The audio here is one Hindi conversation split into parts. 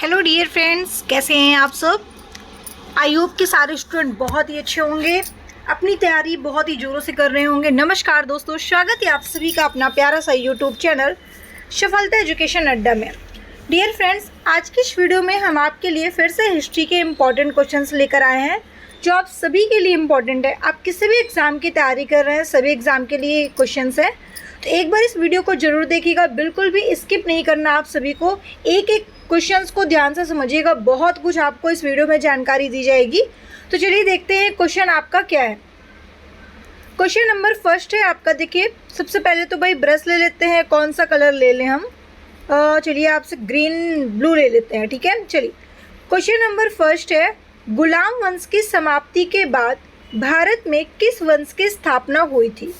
हेलो डियर फ्रेंड्स, कैसे हैं आप सब। आई होप कि सारे स्टूडेंट बहुत ही अच्छे होंगे, अपनी तैयारी बहुत ही ज़ोरों से कर रहे होंगे। नमस्कार दोस्तों, स्वागत है आप सभी का अपना प्यारा सा यूट्यूब चैनल सफलता एजुकेशन अड्डा में। डियर फ्रेंड्स, आज की इस वीडियो में हम आपके लिए फिर से हिस्ट्री के इम्पॉर्टेंट क्वेश्चंस लेकर आए हैं जो आप सभी के लिए इम्पॉर्टेंट है। आप किसी भी एग्ज़ाम की तैयारी कर रहे हैं, सभी एग्ज़ाम के लिए क्वेश्चंस हैं, तो एक बार इस वीडियो को ज़रूर देखिएगा, बिल्कुल भी स्किप नहीं करना। आप सभी को एक एक क्वेश्चंस को ध्यान से समझिएगा, बहुत कुछ आपको इस वीडियो में जानकारी दी जाएगी। तो चलिए देखते हैं क्वेश्चन आपका क्या है। क्वेश्चन नंबर फर्स्ट है आपका, देखिए सबसे पहले तो भाई ब्रश ले लेते हैं, कौन सा कलर ले लें हम। चलिए आपसे ग्रीन ब्लू ले लेते हैं, ठीक है। चलिए क्वेश्चन नंबर फर्स्ट है, गुलाम वंश की समाप्ति के बाद भारत में किस वंश की स्थापना हुई थी।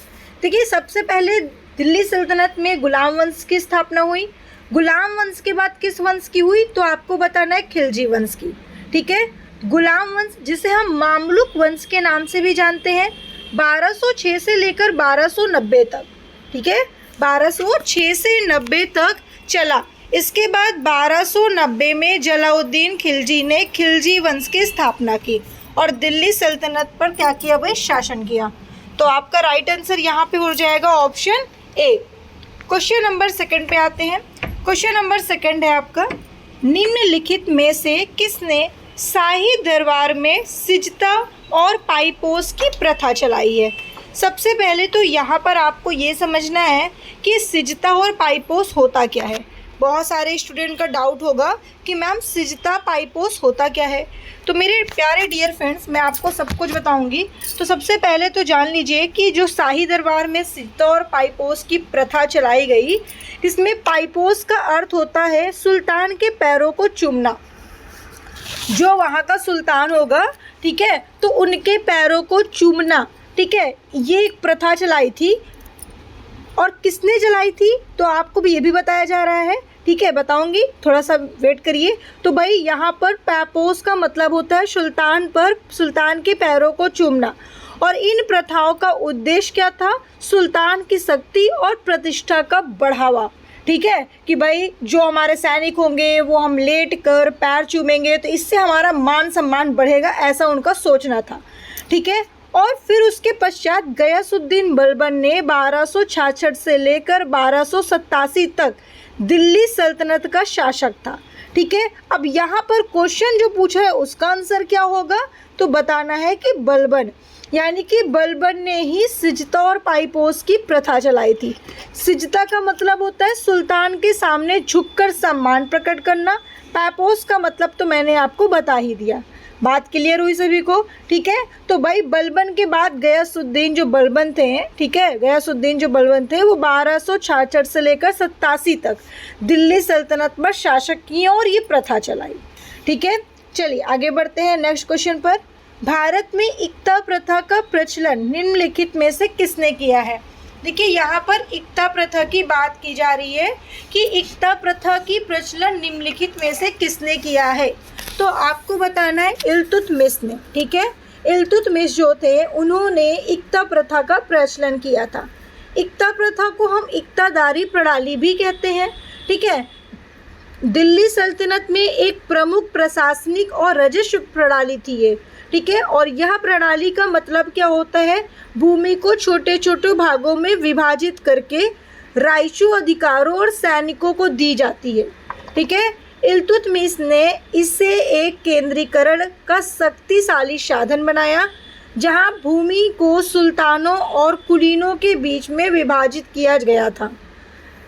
देखिए सबसे पहले दिल्ली सल्तनत में गुलाम वंश की स्थापना हुई। गुलाम वंश के बाद किस वंश की हुई, तो आपको बताना है खिलजी वंश की, ठीक है। गुलाम वंश जिसे हम मामलुक वंश के नाम से भी जानते हैं, 1206 से लेकर 1290 तक, ठीक है। 1206 से 90 तक चला। इसके बाद 1290 में जलाउद्दीन खिलजी ने खिलजी वंश की स्थापना की और दिल्ली सल्तनत पर क्या किया भाई, शासन किया। तो आपका राइट आंसर यहाँ पे हो जाएगा option A. Question number second पे आते हैं। क्वेश्चन नंबर सेकंड है आपका, निम्नलिखित में से किसने शाही दरबार में सिजता और पाइपोस की प्रथा चलाई है। सबसे पहले तो यहाँ पर आपको ये समझना है कि सिजता और पाइपोस होता क्या है। बहुत सारे स्टूडेंट का डाउट होगा कि मैम सिजता पाइपोस होता क्या है। तो मेरे प्यारे डियर फ्रेंड्स, मैं आपको सब कुछ बताऊंगी। तो सबसे पहले तो जान लीजिए कि जो शाही दरबार में सिजता और पाइपोस की प्रथा चलाई गई, इसमें पाइपोस का अर्थ होता है सुल्तान के पैरों को चूमना। जो वहाँ का सुल्तान होगा, ठीक है, तो उनके पैरों को चूमना, ठीक है, ये एक प्रथा चलाई थी। और किसने जलाई थी, तो आपको भी ये भी बताया जा रहा है, ठीक है, बताऊंगी, थोड़ा सा वेट करिए। तो भाई यहाँ पर पैपोस का मतलब होता है सुल्तान के पैरों को चूमना। और इन प्रथाओं का उद्देश्य क्या था, सुल्तान की शक्ति और प्रतिष्ठा का बढ़ावा, ठीक है, कि भाई जो हमारे सैनिक होंगे वो हम लेट कर पैर चूमेंगे तो इससे हमारा मान सम्मान बढ़ेगा, ऐसा उनका सोचना था, ठीक है। और फिर उसके पश्चात गयासुद्दीन बलबन ने 1266 से लेकर 1287 तक दिल्ली सल्तनत का शासक था, ठीक है। अब यहाँ पर क्वेश्चन जो पूछा है उसका आंसर क्या होगा, तो बताना है कि बलबन, यानी कि बलबन ने ही सिजता और पाइपोस की प्रथा चलाई थी। सिजता का मतलब होता है सुल्तान के सामने झुककर सम्मान प्रकट करना। पाइपोस का मतलब तो मैंने आपको बता ही दिया। बात क्लियर हुई सभी को, ठीक है। तो भाई बलबन के बाद गयासुद्दीन जो बलबन थे, ठीक है, गयासुद्दीन जो बलबन थे वो 1266 से लेकर 87 तक दिल्ली सल्तनत पर शासक किए और ये प्रथा चलाई, ठीक है। चलिए आगे बढ़ते हैं नेक्स्ट क्वेश्चन पर। भारत में इक्ता प्रथा का प्रचलन निम्नलिखित में से किसने किया है। देखिए यहाँ पर इक्ता प्रथा की बात की जा रही है कि इक्ता प्रथा की प्रचलन निम्नलिखित में से किसने किया है। तो आपको बताना है इल्तुतमिश ने, ठीक है। इल्तुतमिश जो थे उन्होंने इक्ता प्रथा का प्रचलन किया था। इक्ता प्रथा को हम इक्तादारी प्रणाली भी कहते हैं, ठीक है। दिल्ली सल्तनत में एक प्रमुख प्रशासनिक और राजस्व प्रणाली थी ये, ठीक है। और यह प्रणाली का मतलब क्या होता है, भूमि को छोटे छोटे भागों में विभाजित करके राजस्व अधिकारों और सैनिकों को दी जाती है, ठीक है। इल्तुतमिश ने इसे एक केंद्रीकरण का शक्तिशाली साधन बनाया जहां भूमि को सुल्तानों और कुलीनों के बीच में विभाजित किया गया था।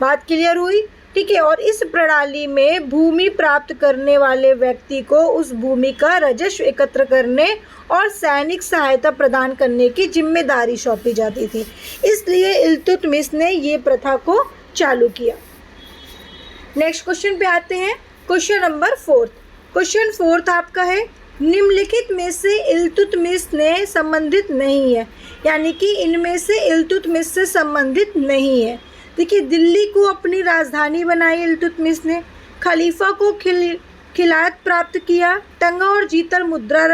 बात क्लियर हुई, ठीक है। और इस प्रणाली में भूमि प्राप्त करने वाले व्यक्ति को उस भूमि का राजस्व एकत्र करने और सैनिक सहायता प्रदान करने की जिम्मेदारी सौंपी जाती थी। इसलिए इल्तुतमिश ने ये प्रथा को चालू किया। नेक्स्ट क्वेश्चन पे आते हैं, question number fourth. Question fourth आपका है, निम्नलिखित में से इल्तुतमिश ने संबंधित नहीं है, यानी कि इनमें से इल्तुतमिश से संबंधित नहीं है। देखिए दिल्ली को अपनी राजधानी बनाई इल्तुतमिश ने, खलीफा को खिलायत प्राप्त किया, टंगा और जीतल मुद्रा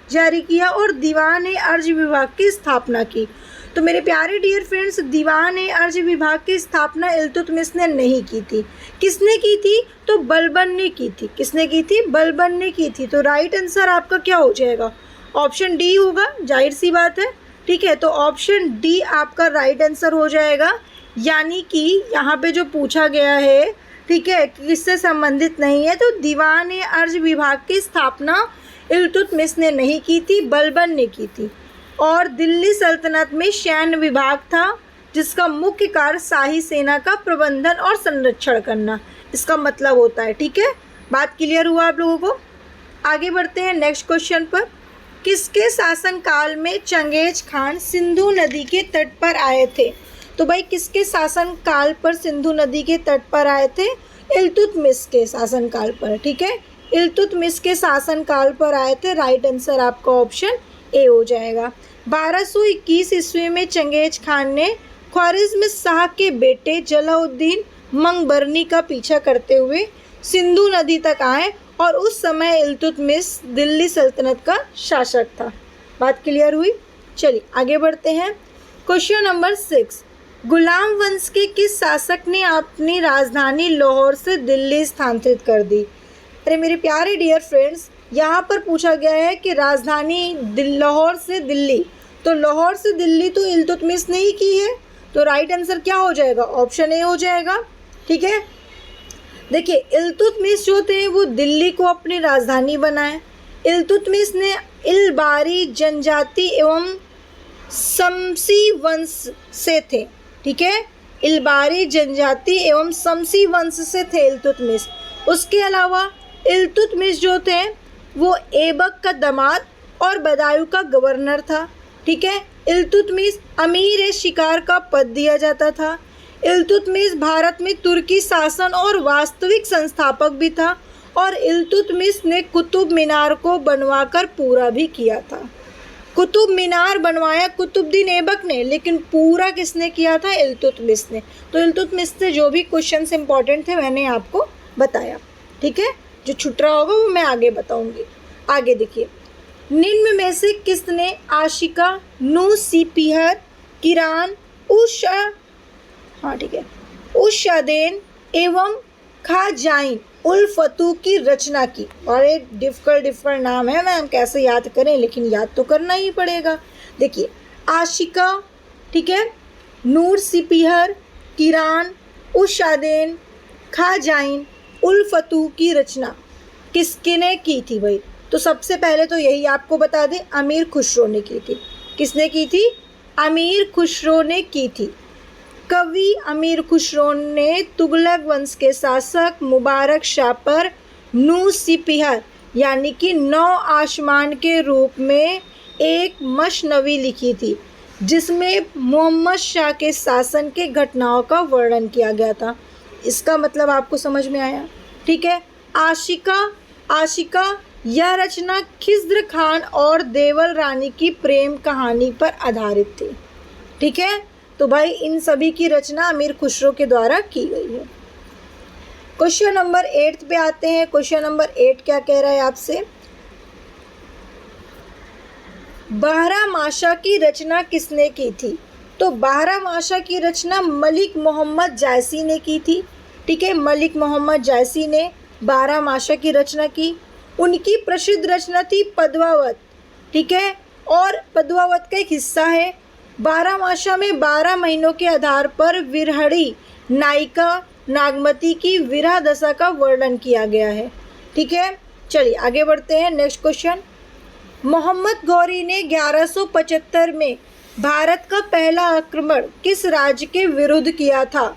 जारी किया और दीवान अर्ज विभाग की स्थापना की। तो मेरे प्यारे डियर फ्रेंड्स, दीवान-ए-अर्ज विभाग की स्थापना इल्तुतमिश ने नहीं की थी। किसने की थी? तो बलबन ने की थी। किसने की थी? बलबन ने की थी। तो राइट आंसर आपका क्या हो जाएगा? ऑप्शन डी होगा, जाहिर सी बात है। ठीक है, तो ऑप्शन डी आपका राइट आंसर हो जाएगा। यानी कि यहाँ पे जो पूछा गया है, ठीक है, किससे संबंधित नहीं है, तो दीवान-ए-अर्ज विभाग की स्थापना इल्तुतमिश ने नहीं की थी, बलबन ने की थी। और दिल्ली सल्तनत में सैन्य विभाग था, जिसका मुख्य कार्य शाही सेना का प्रबंधन और संरक्षण करना, इसका मतलब होता है। ठीक है, बात क्लियर हुआ आप लोगों को? आगे बढ़ते हैं नेक्स्ट क्वेश्चन पर। किसके शासनकाल में चंगेज खान सिंधु नदी के तट पर आए थे? तो भाई किसके शासनकाल पर सिंधु नदी के तट पर आए थे? इल्तुतमिश के शासनकाल पर। ठीक है, इल्तुतमिश के शासनकाल पर आए थे। राइट आंसर आपका ऑप्शन ए हो जाएगा। 1221 ईस्वी में चंगेज खान ने ख्वारिज़्म शाह के बेटे जलाउद्दीन मंगबरनी का पीछा करते हुए सिंधु नदी तक आए और उस समय इल्तुतमिश दिल्ली सल्तनत का शासक था। बात क्लियर हुई? चलिए आगे बढ़ते हैं। क्वेश्चन नंबर 6, गुलाम वंश के किस शासक ने अपनी राजधानी लाहौर से दिल्ली स्थानांतरित कर दी? अरे मेरे प्यारे डियर फ्रेंड्स, यहाँ पर पूछा गया है कि राजधानी लाहौर से दिल्ली, तो लाहौर से दिल्ली तो इल्तुतमिश ने ही की है। तो राइट आंसर क्या हो जाएगा? ऑप्शन ए हो जाएगा। ठीक है, देखिए इल्तुतमिश जो थे वो दिल्ली को अपनी राजधानी बनाए। इल्तुतमिश ने इलबारी जनजाति एवं शमसी वंश से थे। ठीक है, इलबारी जनजाति एवं शमसी वंश से थे इल्तुतमिश। उसके अलावा इल्तुतमिश जो थे वो ऐबक का दामाद और बदायूं का गवर्नर था। ठीक है, इल्तुतमिश अमीर शिकार का पद दिया जाता था। इल्तुतमिश भारत में तुर्की शासन और वास्तविक संस्थापक भी था और इल्तुतमिश ने कुतुब मीनार को बनवाकर पूरा भी किया था। कुतुब मीनार बनवाया कुतुबुद्दीन ऐबक ने, लेकिन पूरा किसने किया था? इल्तुतमिश ने। तो इल्तुतमिश से जो भी क्वेश्चंस इंपॉर्टेंट थे मैंने आपको बताया। ठीक है, जो छूट रहा होगा वो मैं आगे बताऊंगी। आगे देखिए, निम्न में से किसने आशिका, नूसिपिहर, किरान, उशादेन एवं खाजाइन उल फतू की रचना की? बड़े डिफ़िकल्ट नाम है मैम, कैसे याद करें, लेकिन याद तो करना ही पड़ेगा। देखिए आशिका, ठीक है, नूसिपिहर, किरान, उशादेन, खाजाइन उल फतू की रचना किसने की थी भाई? तो सबसे पहले तो यही आपको बता दें, अमीर खुसरो ने की थी। किसने की थी? अमीर खुसरो ने की थी। कवि अमीर खुसरो ने तुगलक वंश के शासक मुबारक शाह पर नूसिपिहर यानी कि 9 आसमान के रूप में एक मशनवी लिखी थी, जिसमें मोहम्मद शाह के शासन के घटनाओं का वर्णन किया गया था। इसका मतलब आपको समझ में आया? ठीक है, आशिका यह रचना खिज़्र खान और देवल रानी की प्रेम कहानी पर आधारित थी। ठीक है, तो भाई इन सभी की रचना अमीर खुसरो के द्वारा की गई है। क्वेश्चन नंबर 8 पे आते हैं। क्वेश्चन नंबर 8 क्या कह रहा है आपसे? बारहमासा की रचना किसने की थी? तो बारहमासा की रचना मलिक मोहम्मद जायसी ने की थी। ठीक है, मलिक मोहम्मद जायसी ने बारहमासा की रचना की। उनकी प्रसिद्ध रचना थी पद्मावत। ठीक है, और पद्मावत का एक हिस्सा है। बारहमासा में 12 महीनों के आधार पर विरहड़ी नायिका नागमती की विरह दशा का वर्णन किया गया है। ठीक है, चलिए आगे बढ़ते हैं। नेक्स्ट क्वेश्चन, मोहम्मद गौरी ने 1175 में भारत का पहला आक्रमण किस राज्य के विरुद्ध किया था?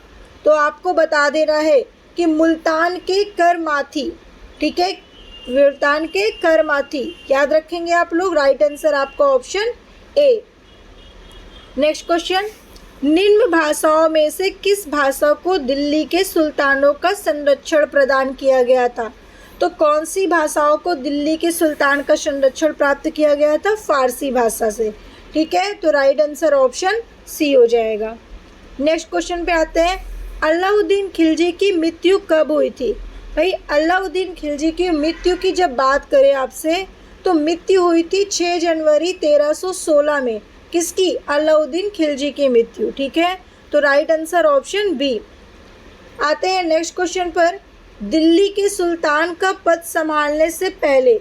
तो आपको बता देना है कि मुल्तान के करमाथी। ठीक है, मुल्तान के करमाथी याद रखेंगे आप लोग। राइट आंसर आपका ऑप्शन ए। नेक्स्ट क्वेश्चन, निम्न भाषाओं में से किस भाषा को दिल्ली के सुल्तानों का संरक्षण प्रदान किया गया था? तो कौन सी भाषाओं को दिल्ली के सुल्तान का संरक्षण प्राप्त किया गया था? फारसी भाषा से। ठीक है, तो राइट आंसर ऑप्शन सी हो जाएगा। नेक्स्ट क्वेश्चन पे आते हैं, अलाउद्दीन खिलजी की मृत्यु कब हुई थी? भाई अलाउद्दीन खिलजी की मृत्यु की जब बात करें आपसे, तो मृत्यु हुई थी 6 जनवरी 1316 में। किसकी? अलाउद्दीन खिलजी की मृत्यु। ठीक है, तो राइट आंसर ऑप्शन बी। आते हैं नेक्स्ट क्वेश्चन पर। दिल्ली के सुल्तान का पद संभालने से पहले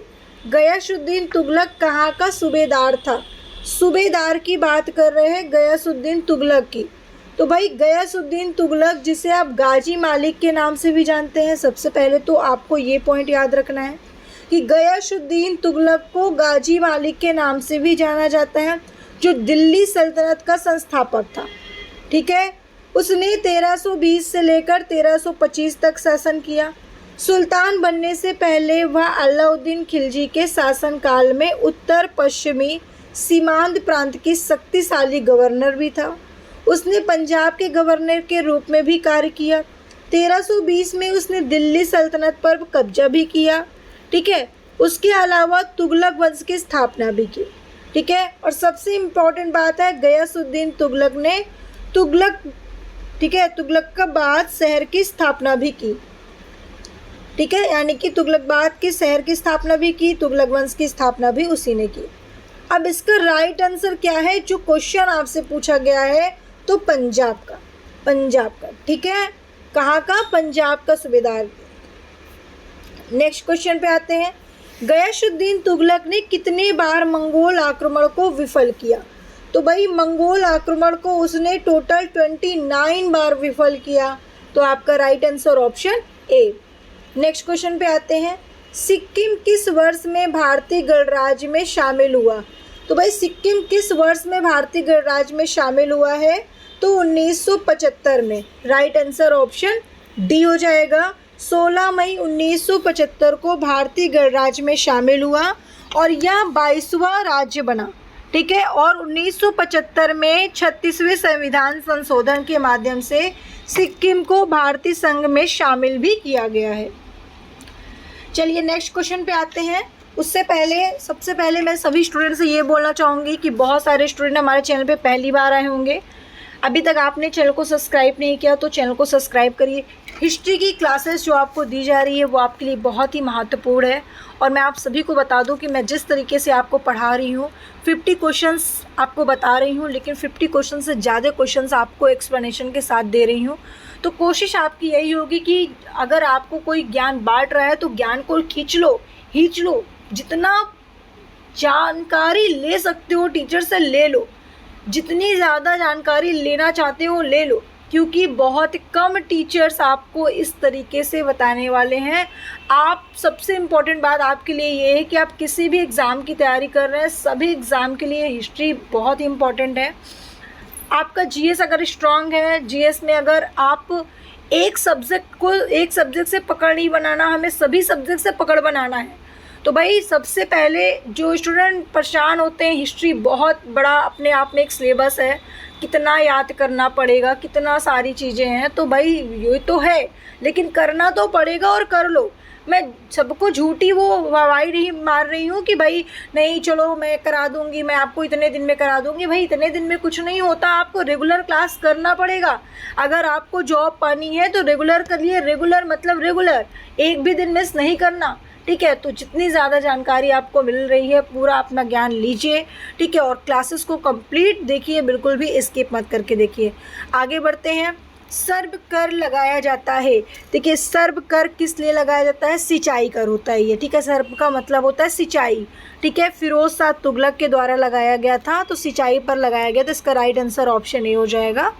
गयासुद्दीन तुगलक कहाँ का सूबेदार था? सूबेदार की बात कर रहे हैं, गयासुद्दीन तुगलक की। तो भाई गयासुद्दीन तुगलक, जिसे आप गाजी मालिक के नाम से भी जानते हैं, सबसे पहले तो आपको ये पॉइंट याद रखना है कि गयासुद्दीन तुगलक को गाजी मालिक के नाम से भी जाना जाता है, जो दिल्ली सल्तनत का संस्थापक था। ठीक है, उसने 1320 से लेकर 1325 तक शासन किया। सुल्तान बनने से पहले वह अलाउद्दीन खिलजी के शासनकाल में उत्तर पश्चिमी सीमांत प्रांत की शक्तिशाली गवर्नर भी था। उसने पंजाब के गवर्नर के रूप में भी कार्य किया। 1320 में उसने दिल्ली सल्तनत पर कब्जा भी किया। ठीक है, उसके अलावा तुगलक वंश की स्थापना भी की। ठीक है, और सबसे इम्पोर्टेंट बात है, गयासुद्दीन तुगलक ने तुगलकाबाद शहर की स्थापना भी की। ठीक है, यानी कि तुगलकाबाद के शहर की स्थापना भी की, तुगलक वंश की स्थापना भी उसी ने की। अब इसका राइट आंसर क्या है जो क्वेश्चन आपसे पूछा गया है? तो पंजाब का। ठीक है, कहाँ का? पंजाब का सूबेदार। नेक्स्ट क्वेश्चन पे आते हैं। गयासुद्दीन तुगलक ने कितने बार मंगोल आक्रमण को विफल किया? तो भाई मंगोल आक्रमण को उसने टोटल 29 बार विफल किया। तो आपका right answer option A. Next question पे आते हैं। सिक्किम किस वर्ष में भारतीय गणराज्य में शामिल हुआ? तो भाई सिक्किम किस वर्ष में भारतीय गणराज्य में शामिल हुआ है? तो 1975 में। राइट आंसर ऑप्शन डी हो जाएगा। 16 मई 1975 को भारतीय गणराज्य में शामिल हुआ और यह 22वां राज्य बना। ठीक है, और 1975 में 36वें संविधान संशोधन के माध्यम से सिक्किम को भारतीय संघ में शामिल भी किया गया है। चलिए नेक्स्ट क्वेश्चन पे आते हैं। उससे पहले सबसे पहले मैं सभी स्टूडेंट से ये बोलना चाहूँगी कि बहुत सारे स्टूडेंट हमारे चैनल पे पहली बार आए होंगे। अभी तक आपने चैनल को सब्सक्राइब नहीं किया तो चैनल को सब्सक्राइब करिए। हिस्ट्री की क्लासेस जो आपको दी जा रही है वो आपके लिए बहुत ही महत्वपूर्ण है। और मैं आप सभी को बता दूं कि मैं जिस तरीके से आपको पढ़ा रही हूँ, 50 क्वेश्चंस आपको बता रही हूँ, लेकिन 50 क्वेश्चन से ज़्यादा क्वेश्चंस आपको एक्सप्लेनेशन के साथ दे रही हूँ। तो कोशिश आपकी यही होगी कि अगर आपको कोई ज्ञान बांट रहा है तो ज्ञान को खींच लो, जितना जानकारी ले सकते हो टीचर से ले लो, जितनी ज़्यादा जानकारी लेना चाहते हो ले लो, क्योंकि बहुत कम टीचर्स आपको इस तरीके से बताने वाले हैं। आप सबसे इम्पोर्टेंट बात आपके लिए ये है कि आप किसी भी एग्ज़ाम की तैयारी कर रहे हैं, सभी एग्ज़ाम के लिए हिस्ट्री बहुत ही इम्पोर्टेंट है। आपका जीएस अगर स्ट्रांग है, जीएस में अगर आप एक सब्जेक्ट से पकड़ नहीं बनाना, हमें सभी सब्जेक्ट से पकड़ बनाना है। तो भाई सबसे पहले जो स्टूडेंट परेशान होते हैं, हिस्ट्री बहुत बड़ा अपने आप में एक सिलेबस है, कितना याद करना पड़ेगा, कितना सारी चीज़ें हैं। तो भाई ये तो है, लेकिन करना तो पड़ेगा और कर लो। मैं सबको झूठी वो हवाई नहीं मार रही हूँ कि भाई नहीं चलो मैं करा दूँगी, मैं आपको इतने दिन में करा दूँगी। भाई इतने दिन में कुछ नहीं होता, आपको रेगुलर क्लास करना पड़ेगा। अगर आपको जॉब पानी है तो रेगुलर करिए। रेगुलर मतलब रेगुलर, एक भी दिन मिस नहीं करना। ठीक है, तो जितनी ज़्यादा जानकारी आपको मिल रही है पूरा अपना ज्ञान लीजिए। ठीक है, और क्लासेस को कंप्लीट देखिए, बिल्कुल भी स्किप मत करके देखिए। आगे बढ़ते हैं। सर्व कर लगाया जाता है। देखिए सर्व कर किस लिए लगाया जाता है? सिंचाई कर होता है ये। ठीक है, सर्व का मतलब होता है सिंचाई। ठीक है, फिरोज शाह तुगलक के द्वारा लगाया गया था, तो सिंचाई पर लगाया गया। तो इसका राइट आंसर ऑप्शन ए हो जाएगा।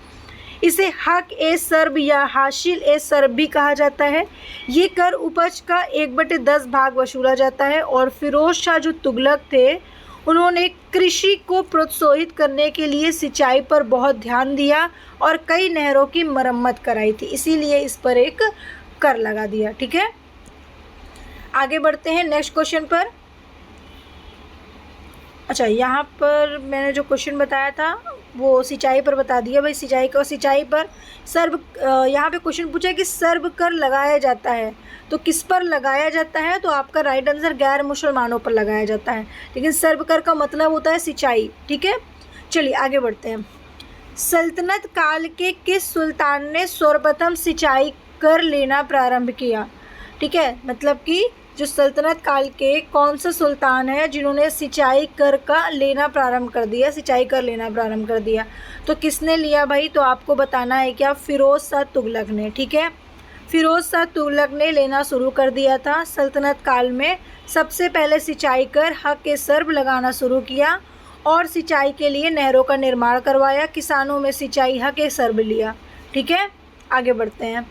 इसे हक ए सर्ब या हासिल ए सर्ब भी कहा जाता है। ये कर उपज का 1/10 भाग वसूला जाता है। और फिरोज शाह जो तुगलक थे, उन्होंने कृषि को प्रोत्साहित करने के लिए सिंचाई पर बहुत ध्यान दिया और कई नहरों की मरम्मत कराई थी, इसीलिए इस पर एक कर लगा दिया। ठीक है, आगे बढ़ते हैं नेक्स्ट क्वेश्चन पर। अच्छा, यहाँ पर मैंने जो क्वेश्चन बताया था वो सिंचाई पर बता दिया। भाई सिंचाई पर सर्व, यहाँ पे क्वेश्चन पूछा है कि सर्व कर लगाया जाता है, तो किस पर लगाया जाता है? तो आपका राइट आंसर गैर मुसलमानों पर लगाया जाता है, लेकिन सर्व कर का मतलब होता है सिंचाई। ठीक है, चलिए आगे बढ़ते हैं। सल्तनत काल के किस सुल्तान ने सर्वप्रथम सिंचाई कर लेना प्रारंभ किया? ठीक है, मतलब कि जो सल्तनत काल के कौन सा सुल्तान है जिन्होंने सिंचाई कर का लेना प्रारंभ कर दिया, सिंचाई कर लेना प्रारंभ कर दिया? तो किसने लिया भाई? तो आपको बताना है क्या? फ़िरोज़ शाह तुगलक ने। ठीक है, फ़िरोज़ शाह तुगलक ने लेना शुरू कर दिया था सल्तनत काल में। सबसे पहले सिंचाई कर हक़ ए सर्ब लगाना शुरू किया और सिंचाई के लिए नहरों का निर्माण करवाया, किसानों में सिंचाई हक़ ए सर्ब लिया। ठीक है, आगे बढ़ते हैं।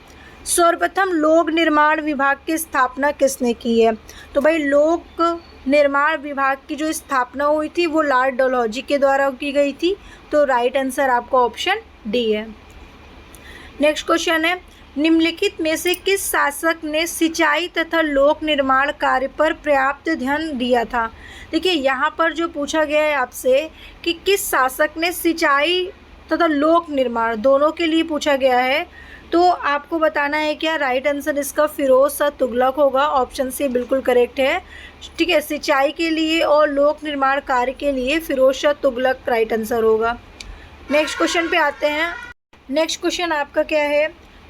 सर्वप्रथम लोक निर्माण विभाग की स्थापना किसने की है? तो भाई लोक निर्माण विभाग की जो स्थापना हुई थी वो लॉर्ड डलहौजी के द्वारा की गई थी। तो राइट आंसर आपका ऑप्शन डी है। नेक्स्ट क्वेश्चन है, निम्नलिखित में से किस शासक ने सिंचाई तथा लोक निर्माण कार्य पर पर्याप्त ध्यान दिया था? देखिए यहाँ पर जो पूछा गया है आपसे कि किस शासक ने सिंचाई तथा लोक निर्माण दोनों के लिए पूछा गया है, तो आपको बताना है क्या? राइट आंसर इसका फ़िरोज़ शाह तुगलक होगा। ऑप्शन सी बिल्कुल करेक्ट है। ठीक है, सिंचाई के लिए और लोक निर्माण कार्य के लिए फ़िरोज़ शाह तुगलक राइट आंसर होगा। नेक्स्ट क्वेश्चन पे आते हैं। नेक्स्ट क्वेश्चन आपका क्या है?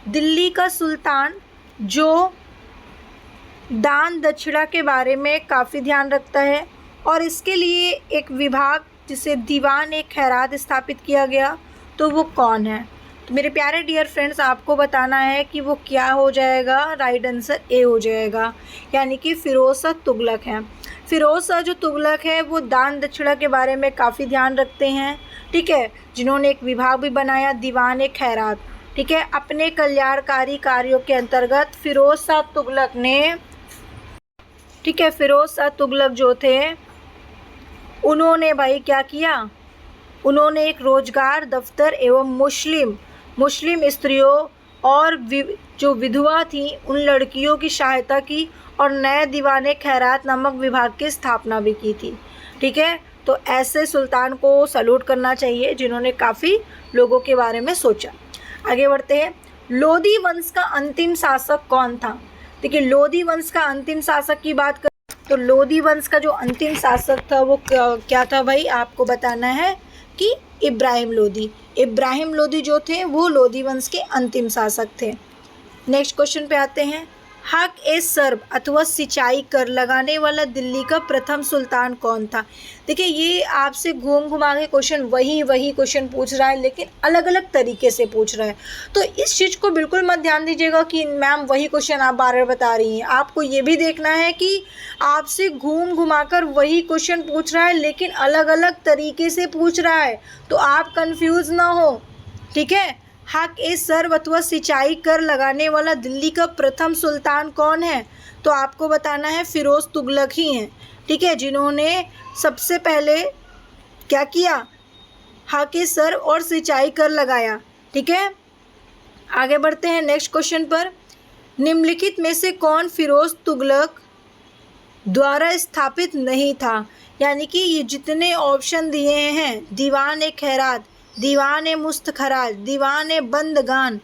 दिल्ली का सुल्तान जो दान दक्षिणा के बारे में काफ़ी ध्यान रखता है और इसके लिए एक विभाग जिसे दीवान ए खैरात स्थापित किया गया, तो वो कौन है? तो मेरे प्यारे डियर फ्रेंड्स, आपको बताना है कि वो क्या हो जाएगा। राइट आंसर ए हो जाएगा, यानी कि फ़िरोज़ शाह तुगलक है। फ़िरोज़ शाह जो तुगलक है वो दान दक्षिणा के बारे में काफ़ी ध्यान रखते हैं। ठीक है, जिन्होंने एक विभाग भी बनाया दीवान ए खैरात। ठीक है, अपने कल्याणकारी कार्यों के अंतर्गत फ़िरोज़ शाह तुगलक ने, ठीक है, फ़िरोज़ शाह तुगलक जो थे उन्होंने भाई क्या किया? उन्होंने एक रोजगार दफ्तर एवं मुस्लिम स्त्रियों और जो विधवा थी उन लड़कियों की सहायता की और नए दीवाने खैरात नामक विभाग की स्थापना भी की थी। ठीक है, तो ऐसे सुल्तान को सैल्यूट करना चाहिए जिन्होंने काफ़ी लोगों के बारे में सोचा। आगे बढ़ते हैं। लोधी वंश का अंतिम शासक कौन था? देखिए लोधी वंश का अंतिम शासक की बात करें तो लोधी वंश का जो अंतिम शासक था वो क्या था भाई? आपको बताना है कि इब्राहिम लोधी जो थे वो लोधी वंश के अंतिम शासक थे। नेक्स्ट क्वेश्चन पे आते हैं। हक ए सर्ब अथवा सिंचाई कर लगाने वाला दिल्ली का प्रथम सुल्तान कौन था? देखिए ये आपसे घूम घुमा के क्वेश्चन वही क्वेश्चन पूछ रहा है, लेकिन अलग अलग तरीके से पूछ रहा है। तो इस चीज़ को बिल्कुल मत ध्यान दीजिएगा कि मैम वही क्वेश्चन आप बार बार बता रही हैं। आपको ये भी देखना है कि आपसे घूम घुमा कर वही क्वेश्चन पूछ रहा है, लेकिन अलग अलग तरीके से पूछ रहा है, तो आप कन्फ्यूज़ ना हो। ठीक है, हक ए सर्ब अथवा सिंचाई कर लगाने वाला दिल्ली का प्रथम सुल्तान कौन है? तो आपको बताना है फ़िरोज़ तुगलक ही हैं। ठीक है, जिन्होंने सबसे पहले क्या किया? हक ए सर्ब और सिंचाई कर लगाया। ठीक है, आगे बढ़ते हैं नेक्स्ट क्वेश्चन पर। निम्नलिखित में से कौन फ़िरोज़ तुगलक द्वारा स्थापित नहीं था? यानी कि ये जितने ऑप्शन दिए हैं, दीवान ए खैरात, दीवान ए मुस्तखराज, दीवान ए बंदगान,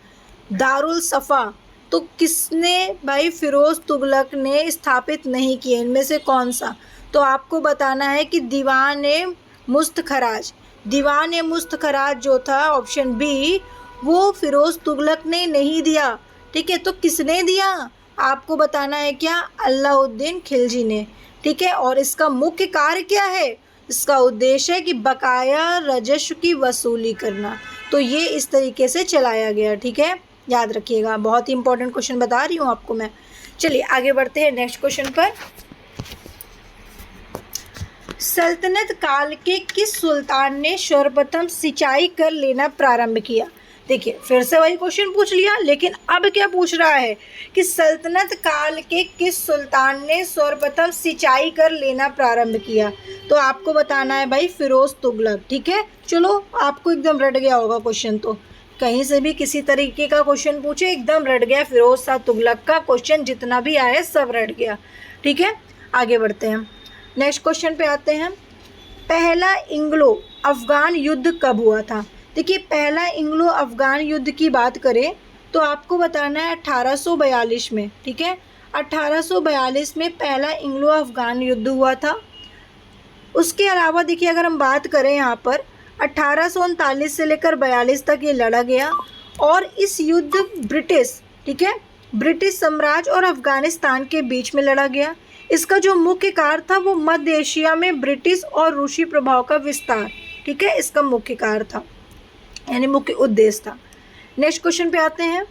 दारुल सफ़ा, तो किसने भाई फ़िरोज़ तुगलक ने स्थापित नहीं किए? इनमें से कौन सा? तो आपको बताना है कि दीवान ए मुस्तखराज। दीवान ए मुस्तखराज जो था ऑप्शन बी, वो फ़िरोज़ तुगलक ने नहीं दिया। ठीक है, तो किसने दिया? आपको बताना है क्या? अलाउद्दीन खिलजी ने। ठीक है, और इसका मुख्य कार्य क्या है? इसका उद्देश्य है कि बकाया राजस्व की वसूली करना। तो ये इस तरीके से चलाया गया। ठीक है, याद रखिएगा, बहुत ही इंपॉर्टेंट क्वेश्चन बता रही हूँ आपको मैं। चलिए आगे बढ़ते हैं नेक्स्ट क्वेश्चन पर। सल्तनत काल के किस सुल्तान ने सर्वप्रथम सिंचाई कर लेना प्रारंभ किया? देखिए फिर से वही क्वेश्चन पूछ लिया, लेकिन अब क्या पूछ रहा है कि सल्तनत काल के किस सुल्तान ने सर्वप्रथम सिंचाई कर लेना प्रारंभ किया? तो आपको बताना है भाई फ़िरोज़ तुगलक। ठीक है, चलो आपको एकदम रट गया होगा क्वेश्चन, तो कहीं से भी किसी तरीके का क्वेश्चन पूछे एकदम रट गया। फ़िरोज़ शाह तुगलक का क्वेश्चन जितना भी आया सब रट गया। ठीक है, आगे बढ़ते हैं। नेक्स्ट क्वेश्चन पे आते हैं। पहला इंग्लो अफ़गान युद्ध कब हुआ था? देखिए पहला इंग्लो अफ़गान युद्ध की बात करें तो आपको बताना है 1842 में। ठीक है, 1842 में पहला इंग्लो अफ़गान युद्ध हुआ था। उसके अलावा देखिए अगर हम बात करें यहाँ पर 1839 से लेकर 42 तक ये लड़ा गया और इस युद्ध ब्रिटिश, ठीक है, ब्रिटिश साम्राज्य और अफगानिस्तान के बीच में लड़ा गया। इसका जो मुख्य कार्य था वो मध्य एशिया में ब्रिटिश और रूसी प्रभाव का विस्तार, ठीक है, इसका मुख्य कार्य था, यानी मुख्य उद्देश्य था। नेक्स्ट क्वेश्चन पे आते हैं।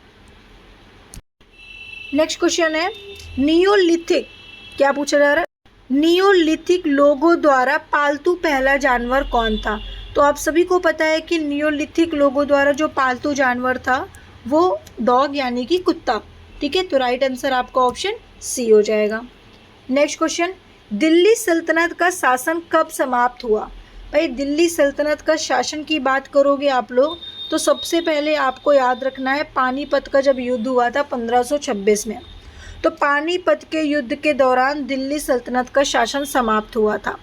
नेक्स्ट क्वेश्चन है नियोलिथिक, क्या पूछा जा रहा है, नियोलिथिक लोगों द्वारा पालतू पहला जानवर कौन था। तो आप सभी को पता है कि नियोलिथिक लोगों द्वारा जो पालतू जानवर था वो डॉग यानी कि कुत्ता, ठीक है। तो राइट आंसर आपका ऑप्शन सी हो जाएगा। नेक्स्ट क्वेश्चन, दिल्ली सल्तनत का शासन कब समाप्त हुआ। भाई दिल्ली सल्तनत का शासन की बात करोगे आप लोग तो सबसे पहले आपको याद रखना है पानीपत का जब युद्ध हुआ था 1526 में, तो पानीपत के युद्ध के दौरान दिल्ली सल्तनत का शासन समाप्त हुआ था।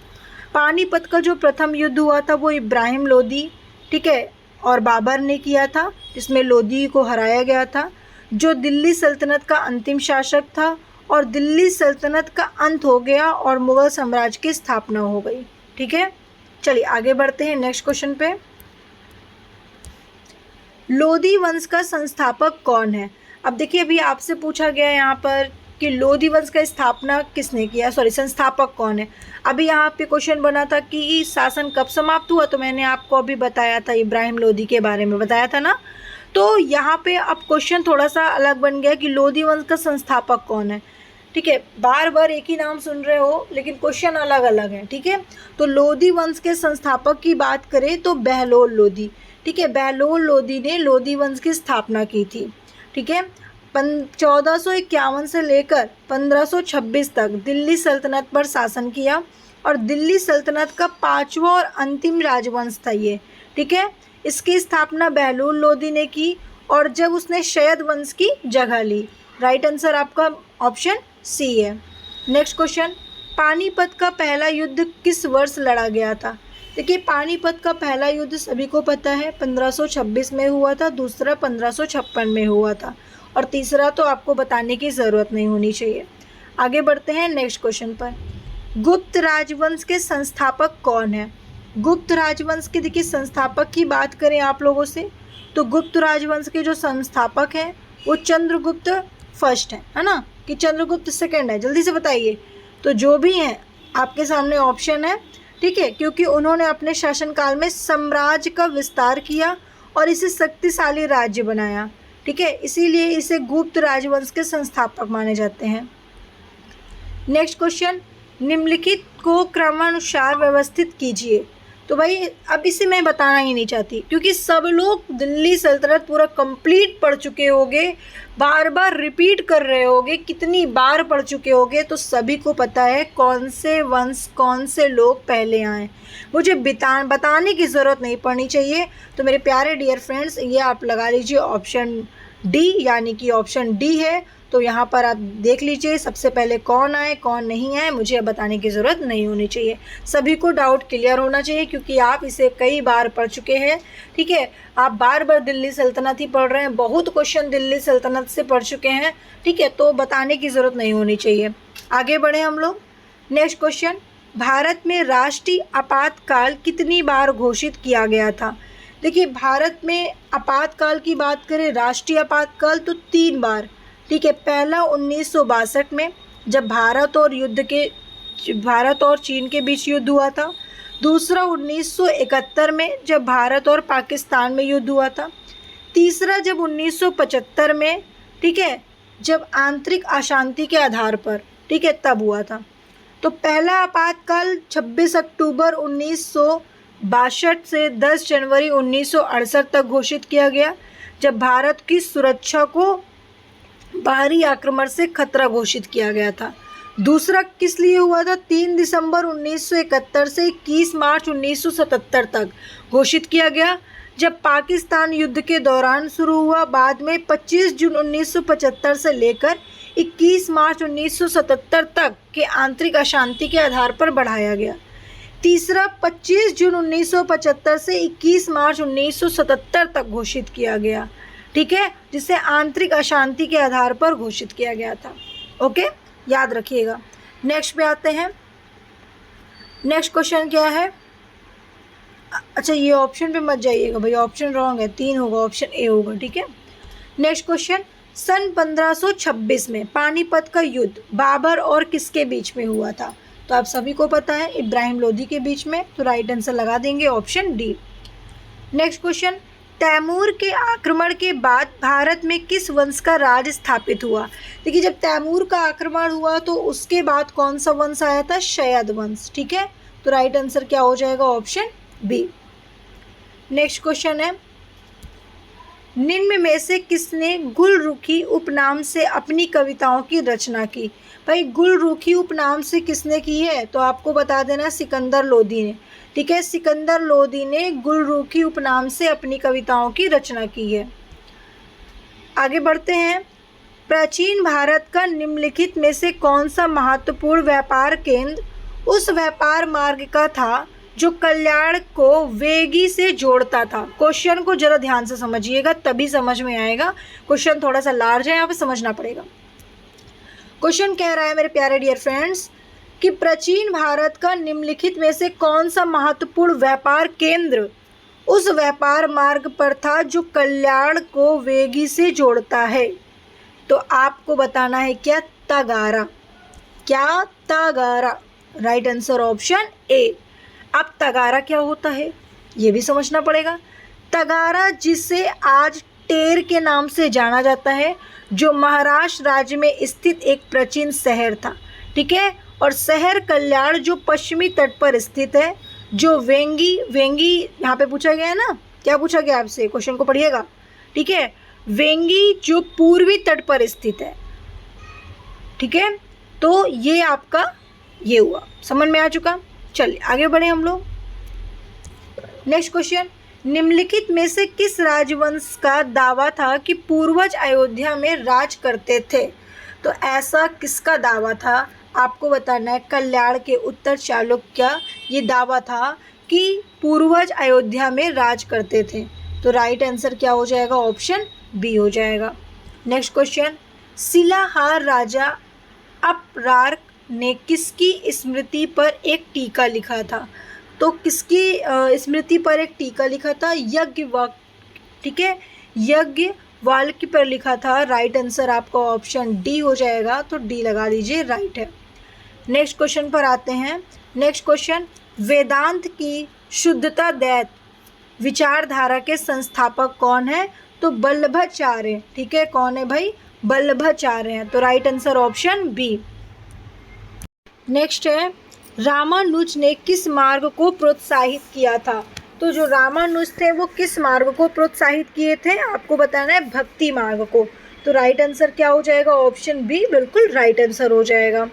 पानीपत का जो प्रथम युद्ध हुआ था वो इब्राहिम लोदी, ठीक है, और बाबर ने किया था, जिसमें लोदी को हराया गया था, जो दिल्ली सल्तनत का अंतिम शासक था। और दिल्ली सल्तनत का अंत हो गया और मुग़ल साम्राज्य की स्थापना हो गई, ठीक है। चलिए आगे बढ़ते हैं नेक्स्ट क्वेश्चन पे। लोदी वंश का संस्थापक कौन है। अब देखिए अभी आपसे पूछा गया है यहाँ पर कि लोदी वंश का स्थापना किसने किया, संस्थापक कौन है। अभी यहाँ पे क्वेश्चन बना था कि शासन कब समाप्त हुआ, तो मैंने आपको अभी बताया था, इब्राहिम लोदी के बारे में बताया था ना। तो यहाँ पे अब क्वेश्चन थोड़ा सा अलग बन गया कि लोदी वंश का संस्थापक कौन है, ठीक है। बार बार एक ही नाम सुन रहे हो लेकिन क्वेश्चन अलग अलग है, ठीक है। तो लोदी वंश के संस्थापक की बात करें तो बहलोल लोदी, ठीक है, बहलोल लोदी ने लोदी वंश की स्थापना की थी, ठीक है। 1451 से लेकर 1526 तक दिल्ली सल्तनत पर शासन किया और दिल्ली सल्तनत का 5वां और अंतिम राजवंश था ये, ठीक है। इसकी स्थापना बहलोल लोदी ने की और जब उसने शयद वंश की जगह ली। राइट आंसर आपका ऑप्शन सी है। नेक्स्ट क्वेश्चन, पानीपत का पहला युद्ध किस वर्ष लड़ा गया था। देखिए पानीपत का पहला युद्ध सभी को पता है 1526 में हुआ था, दूसरा 1556 में हुआ था और तीसरा तो आपको बताने की ज़रूरत नहीं होनी चाहिए। आगे बढ़ते हैं नेक्स्ट क्वेश्चन पर। गुप्त राजवंश के संस्थापक कौन है। गुप्त राजवंश के देखिए संस्थापक की बात करें आप लोगों से तो गुप्त राजवंश के जो संस्थापक हैं वो चंद्रगुप्त फर्स्ट है ना, कि चंद्रगुप्त सेकंड है, जल्दी से बताइए। तो जो भी हैं आपके सामने ऑप्शन है, ठीक है, क्योंकि उन्होंने अपने शासनकाल में साम्राज्य का विस्तार किया और इसे शक्तिशाली राज्य बनाया, ठीक है, इसीलिए इसे गुप्त राजवंश के संस्थापक माने जाते हैं। नेक्स्ट क्वेश्चन, निम्नलिखित को क्रमानुसार व्यवस्थित कीजिए। तो भाई अब इसे मैं बताना ही नहीं चाहती क्योंकि सब लोग दिल्ली सल्तनत पूरा कंप्लीट पढ़ चुके होंगे, बार बार रिपीट कर रहे होंगे, कितनी बार पढ़ चुके होंगे, तो सभी को पता है कौन से वंश कौन से लोग पहले आए। मुझे बताने की ज़रूरत नहीं पड़नी चाहिए। तो मेरे प्यारे डियर फ्रेंड्स ये आप लगा लीजिए ऑप्शन डी, यानी कि ऑप्शन डी है। तो यहाँ पर आप देख लीजिए सबसे पहले कौन आए कौन नहीं आए, मुझे अब बताने की ज़रूरत नहीं होनी चाहिए। सभी को डाउट क्लियर होना चाहिए क्योंकि आप इसे कई बार पढ़ चुके हैं, ठीक है। आप बार बार दिल्ली सल्तनत ही पढ़ रहे हैं, बहुत क्वेश्चन दिल्ली सल्तनत से पढ़ चुके हैं, ठीक है, तो बताने की ज़रूरत नहीं होनी चाहिए। आगे बढ़े हम लोग। नेक्स्ट क्वेश्चन, भारत में राष्ट्रीय आपातकाल कितनी बार घोषित किया गया था। देखिए भारत में आपातकाल की बात करें, राष्ट्रीय आपातकाल, तो 3 बार, ठीक है। पहला 1962 में जब भारत और चीन के बीच युद्ध हुआ था। दूसरा 1971 में जब भारत और पाकिस्तान में युद्ध हुआ था। तीसरा जब 1975 में, ठीक है, जब आंतरिक अशांति के आधार पर, ठीक है, तब हुआ था। तो पहला आपातकाल 26 अक्टूबर 1962 से 10 जनवरी 1968 तक घोषित किया गया जब भारत की सुरक्षा को बाहरी आक्रमण से खतरा घोषित किया गया था। दूसरा किस लिए हुआ था, 3 दिसंबर 1971 से 21 मार्च 1977 तक घोषित किया गया जब पाकिस्तान युद्ध के दौरान शुरू हुआ, बाद में 25 जून 1975 से लेकर 21 मार्च 1977 तक के आंतरिक अशांति के आधार पर बढ़ाया गया। तीसरा 25 जून 1975 से 21 मार्च 1977 तक घोषित किया गया, ठीक है, जिसे आंतरिक अशांति के आधार पर घोषित किया गया था। ओके, याद रखिएगा। नेक्स्ट पे आते हैं। नेक्स्ट क्वेश्चन क्या है, अच्छा ये ऑप्शन पे मत जाइएगा भाई, ऑप्शन रॉन्ग है, 3 होगा, ऑप्शन ए होगा, ठीक है। नेक्स्ट क्वेश्चन, सन 1526 में पानीपत का युद्ध बाबर और किसके बीच में हुआ था? तो आप सभी को पता है, इब्राहिम लोदी के बीच में। तो राइट आंसर लगा देंगे option D. Next question, Taimur के आक्रमण के बाद भारत में किस वंश का राज स्थापित हुआ? देखिए, जब तैमूर का आक्रमण हुआ तो उसके बाद कौन सा वंश आया था? शयद वंश। ठीक है, तो राइट आंसर क्या हो जाएगा? Option B. नेक्स्ट क्वेश्चन है, निम्न में से किसने गुलरुखी उपनाम से अपनी कविताओं की रचना की? भाई, गुलरुखी उपनाम से किसने की है? तो आपको बता देना, सिकंदर लोदी ने। ठीक है, सिकंदर लोदी ने गुलरुखी उपनाम से अपनी कविताओं की रचना की है। आगे बढ़ते हैं, प्राचीन भारत का निम्नलिखित में से कौन सा महत्वपूर्ण व्यापार केंद्र उस व्यापार मार्ग का था जो कल्याण को वेगी से जोड़ता था? क्वेश्चन को जरा ध्यान से समझिएगा, तभी समझ में आएगा। क्वेश्चन थोड़ा सा लार्ज है, यहाँ पे समझना पड़ेगा। क्वेश्चन कह रहा है मेरे प्यारे डियर फ्रेंड्स कि प्राचीन भारत का निम्नलिखित में से कौन सा महत्वपूर्ण व्यापार केंद्र उस व्यापार मार्ग पर था जो कल्याण को वेगी से जोड़ता है? तो आपको बताना है क्या? तगारा। क्या? Tagara. Right answer option A. अब तगारा क्या होता है ये भी समझना पड़ेगा। तगारा, जिसे आज टेर के नाम से जाना जाता है, जो महाराष्ट्र राज्य में स्थित एक प्राचीन शहर था। ठीक है, और शहर कल्याण जो पश्चिमी तट पर स्थित है, जो वेंगी यहाँ पे पूछा गया है ना, क्या पूछा गया आपसे? क्वेश्चन को पढ़िएगा। ठीक है, वेंगी जो पूर्वी तट पर स्थित है। ठीक है, तो ये आपका ये हुआ, समझ में आ चुका। चलिए आगे बढ़े हम लोग। नेक्स्ट क्वेश्चन, निम्नलिखित में से किस राजवंश का दावा था कि पूर्वज अयोध्या में राज करते थे? तो ऐसा किसका दावा था? आपको बताना है। कल्याण के उत्तर चालुक्य ये दावा था कि पूर्वज अयोध्या में राज करते थे। तो राइट आंसर क्या हो जाएगा? ऑप्शन बी हो जाएगा। नेक्स्ट क्वेश्चन, शिलाहार राजा अपरार्क ने किसकी स्मृति पर एक टीका लिखा था? तो किसकी स्मृति पर एक टीका लिखा था? ठीक है, यज्ञवल्क्य पर लिखा था। राइट आंसर आपका ऑप्शन डी हो जाएगा, तो डी लगा दीजिए, राइट है। नेक्स्ट क्वेश्चन पर आते हैं। नेक्स्ट क्वेश्चन, वेदांत की शुद्धता दैत विचारधारा के संस्थापक कौन है? तो वल्लभाचार्य। ठीक है, कौन है भाई? वल्लभाचार्य हैं। तो right answer option B. Next है, रामानुज ने किस मार्ग को प्रोत्साहित किया था? तो जो रामानुज थे वो किस मार्ग को प्रोत्साहित किए थे? आपको बताना है भक्ति मार्ग को। तो राइट आंसर क्या हो जाएगा? ऑप्शन बी बिल्कुल राइट आंसर हो जाएगा।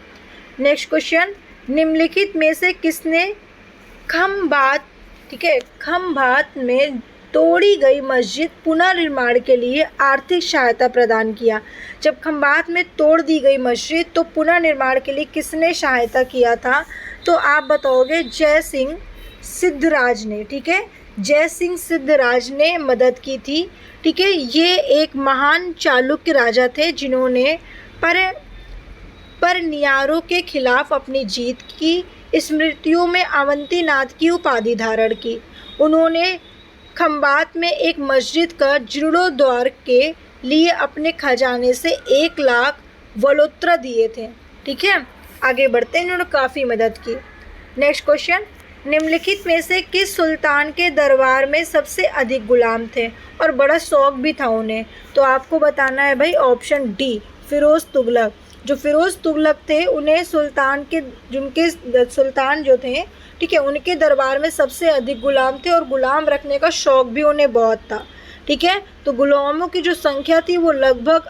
नेक्स्ट क्वेश्चन, निम्नलिखित में से किसने खंभात, ठीक है, खंभात में तोड़ी गई मस्जिद पुनर्निर्माण के लिए आर्थिक सहायता प्रदान किया? जब खंभात में तोड़ दी गई मस्जिद तो पुनर्निर्माण के लिए किसने सहायता किया था? तो आप बताओगे जय सिंह सिद्धराज ने। ठीक है, जय सिंह सिद्धराज ने मदद की थी। ठीक है, ये एक महान चालुक्य राजा थे जिन्होंने परनियारों के खिलाफ अपनी जीत की स्मृतियों में अवंतीनाथ की उपाधि धारण की। उन्होंने खंभात में एक मस्जिद का जीर्णोद्धार के लिए अपने खजाने से 1 लाख वलोत्रा दिए थे। ठीक है, आगे बढ़ते हैं, इन्होंने काफ़ी मदद की। नेक्स्ट क्वेश्चन, निम्नलिखित में से किस सुल्तान के दरबार में सबसे अधिक गुलाम थे और बड़ा शौक भी था उन्हें? तो आपको बताना है भाई ऑप्शन डी, फिरोज़ तुगलक। जो फिरोज़ तुगलक थे उन्हें सुल्तान जो थे, ठीक है, उनके दरबार में सबसे अधिक गुलाम थे और गुलाम रखने का शौक़ भी उन्हें बहुत था। ठीक है, तो गुलामों की जो संख्या थी वो लगभग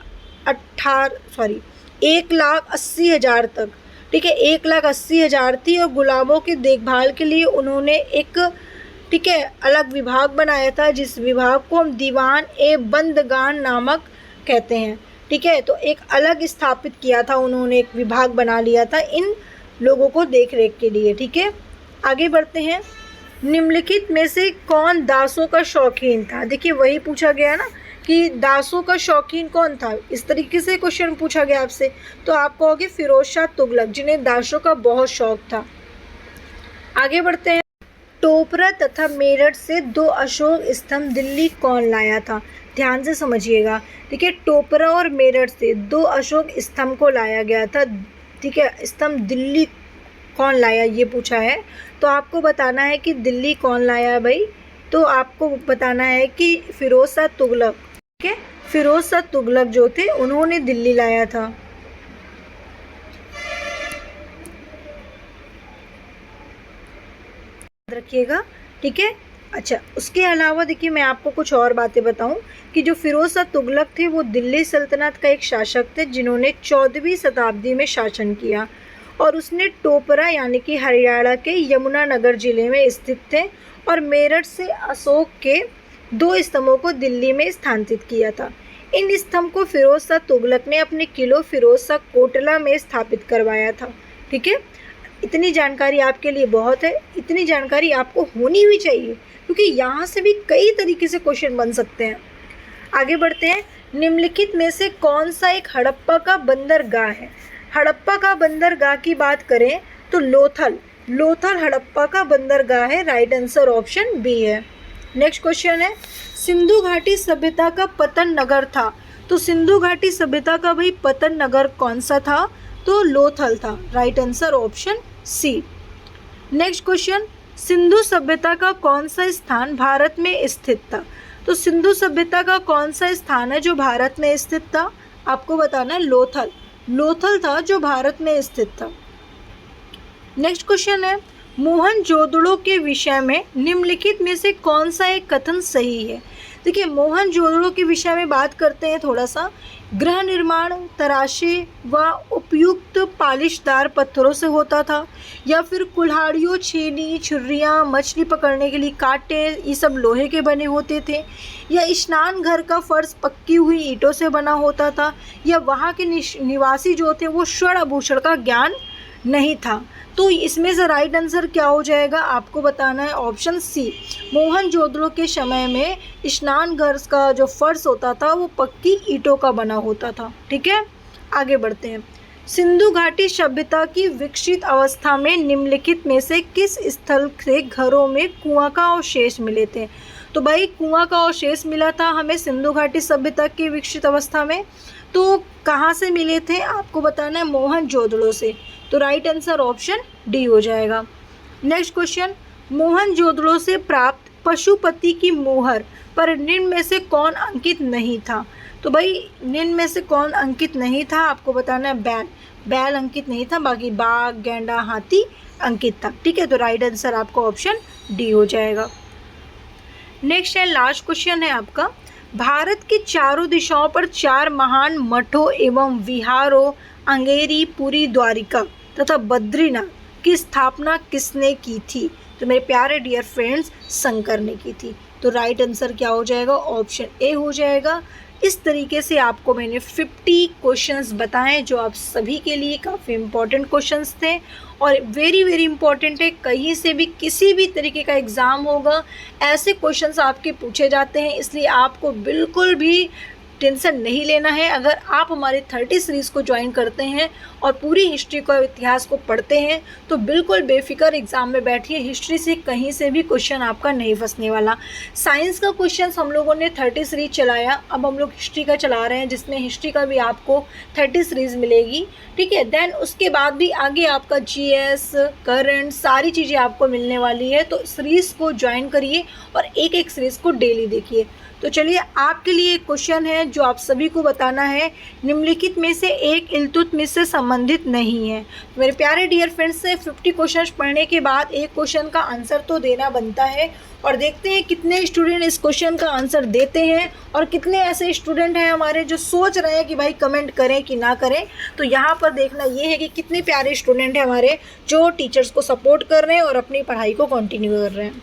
1,80,000 तक, ठीक है, 1,80,000 थी। और गुलामों की देखभाल के लिए उन्होंने एक, ठीक है, अलग विभाग बनाया था, जिस विभाग को हम दीवान ए बंदगान नामक कहते हैं। ठीक है, तो एक अलग स्थापित किया था उन्होंने, एक विभाग बना लिया था इन लोगों को देख रेख के लिए। ठीक है, आगे बढ़ते हैं। निम्नलिखित में से कौन दासों का शौकीन था? देखिए वही पूछा गया ना कि दासों का शौकीन कौन था, इस तरीके से क्वेश्चन पूछा गया आपसे। तो आप कहोगे फिरोज शाह तुगलक, जिन्हें दासों का बहुत शौक था। आगे बढ़ते हैं। टोपरा तथा मेरठ से 2 अशोक स्तंभ दिल्ली कौन लाया था? ध्यान से समझिएगा, ठीक है। टोपरा और मेरठ से 2 अशोक स्तंभ को लाया गया था, ठीक है। स्तंभ दिल्ली कौन लाया ये पूछा है, तो आपको बताना है कि दिल्ली कौन लाया भाई, तो आपको बताना है कि फिरोज शाह तुगलक, ठीक है। फिरोज शाह तुगलक जो थे उन्होंने दिल्ली लाया था। याद रखिएगा, ठीक है। अच्छा, उसके अलावा देखिए मैं आपको कुछ और बातें बताऊं कि जो फिरोज शाह तुगलक थे वो दिल्ली सल्तनत का एक शासक थे जिन्होंने 14वीं शताब्दी में शासन किया, और उसने टोपरा यानी कि हरियाणा के यमुनानगर जिले में स्थित थे, और मेरठ से अशोक के 2 स्तंभों को दिल्ली में स्थानांतरित किया था। इन स्तंभ को फिरोज शाह तुगलक ने अपने किले फिरोज शाह कोटला में स्थापित करवाया था, ठीक है। इतनी जानकारी आपके लिए बहुत है, इतनी जानकारी आपको होनी भी चाहिए क्योंकि यहाँ से भी कई तरीके से क्वेश्चन बन सकते हैं। आगे बढ़ते हैं। निम्नलिखित में से कौन सा एक हड़प्पा का बंदरगाह है? हड़प्पा का बंदरगाह की बात करें तो लोथल हड़प्पा का बंदरगाह है। राइट आंसर ऑप्शन बी है। नेक्स्ट क्वेश्चन है, सिंधु घाटी सभ्यता का पतन नगर था, तो सिंधु घाटी सभ्यता का भाई पतन नगर कौन सा था? तो लोथल था। Right answer option C. Next question, Sindhu सभ्यता का कौन सा स्थान भारत में स्थित था? तो सिंधु सभ्यता का कौन सा स्थान है जो भारत में स्थित था? आपको बताना है लोथल था जो भारत में स्थित था। नेक्स्ट क्वेश्चन है, मोहनजोदड़ो के विषय में निम्नलिखित में से कौन सा एक कथन सही है? देखिए, मोहनजोदड़ो के विषय में बात करते हैं थोड़ा सा। गृह निर्माण तराशे व उपयुक्त पालिशदार पत्थरों से होता था, या फिर कुल्हाड़ियों, छेनी, छुरियाँ, मछली पकड़ने के लिए कांटे, ये सब लोहे के बने होते थे, या स्नान घर का फर्श पक्की हुई ईंटों से बना होता था, या वहाँ के निवासी जो थे वो स्वर्ण आभूषण का ज्ञान नहीं था। तो इसमें से राइट आंसर क्या हो जाएगा? आपको बताना है ऑप्शन सी। मोहनजोदड़ो के समय में स्नान घर का जो फर्श होता था वो पक्की ईंटों का बना होता था, ठीक है। आगे बढ़ते हैं। सिंधु घाटी सभ्यता की विकसित अवस्था में निम्नलिखित में से किस स्थल से घरों में कुआं का अवशेष मिले थे? तो भाई कुआं का अवशेष मिला था हमें सिंधु घाटी सभ्यता की विकसित अवस्था में, तो कहाँ से मिले थे? आपको बताना है मोहनजोदड़ो से। तो राइट आंसर ऑप्शन डी हो जाएगा। नेक्स्ट क्वेश्चन, मोहनजोदड़ो से प्राप्त पशुपति की मोहर पर निम्न में से कौन अंकित नहीं था? तो भाई निम्न में से कौन अंकित नहीं था? आपको बताना है बैल अंकित नहीं था, बाकी बाघ, गैंडा, हाथी अंकित था, ठीक है। तो राइट आंसर आपको ऑप्शन डी हो जाएगा। नेक्स्ट है, लास्ट क्वेश्चन है आपका, भारत की चारों दिशाओं पर 4 महान मठों एवं विहारों अंगेरी, पुरी, द्वारिका तथा बद्रीनाथ की स्थापना किसने की थी? तो मेरे प्यारे डियर फ्रेंड्स, शंकर ने की थी। तो राइट आंसर क्या हो जाएगा? ऑप्शन ए हो जाएगा। इस तरीके से आपको मैंने 50 क्वेश्चंस बताए जो आप सभी के लिए काफ़ी इम्पोर्टेंट क्वेश्चंस थे, और वेरी वेरी इंपॉर्टेंट है। कहीं से भी किसी भी तरीके का एग्ज़ाम होगा, ऐसे क्वेश्चंस आपके पूछे जाते हैं, इसलिए आपको बिल्कुल भी टेंशन नहीं लेना है। अगर आप हमारे 30 सीरीज़ को ज्वाइन करते हैं और पूरी हिस्ट्री को, इतिहास को पढ़ते हैं तो बिल्कुल बेफिक्र एग्ज़ाम में बैठिए। हिस्ट्री से कहीं से भी क्वेश्चन आपका नहीं फंसने वाला। साइंस का क्वेश्चन हम लोगों ने 30 सीरीज़ चलाया, अब हम लोग हिस्ट्री का चला रहे हैं जिसमें हिस्ट्री का भी आपको 30 सीरीज़ मिलेगी, ठीक है। देन उसके बाद भी आगे आपका जीएस, करंट, सारी चीज़ें आपको मिलने वाली है। तो सीरीज़ को ज्वाइन करिए और एक एक सीरीज़ को डेली देखिए। तो चलिए, आपके लिए एक क्वेश्चन है जो आप सभी को बताना है, निम्नलिखित में से एक इल्तुतमिश से संबंधित नहीं है। मेरे प्यारे डियर फ्रेंड्स, से 50 क्वेश्चन पढ़ने के बाद एक क्वेश्चन का आंसर तो देना बनता है, और देखते हैं कितने स्टूडेंट इस क्वेश्चन का आंसर देते हैं और कितने ऐसे स्टूडेंट हैं हमारे जो सोच रहे हैं कि भाई कमेंट करें कि ना करें। तो यहाँ पर देखना ये है कि कितने प्यारे स्टूडेंट हैं हमारे जो टीचर्स को सपोर्ट कर रहे हैं और अपनी पढ़ाई को कंटिन्यू कर रहे हैं।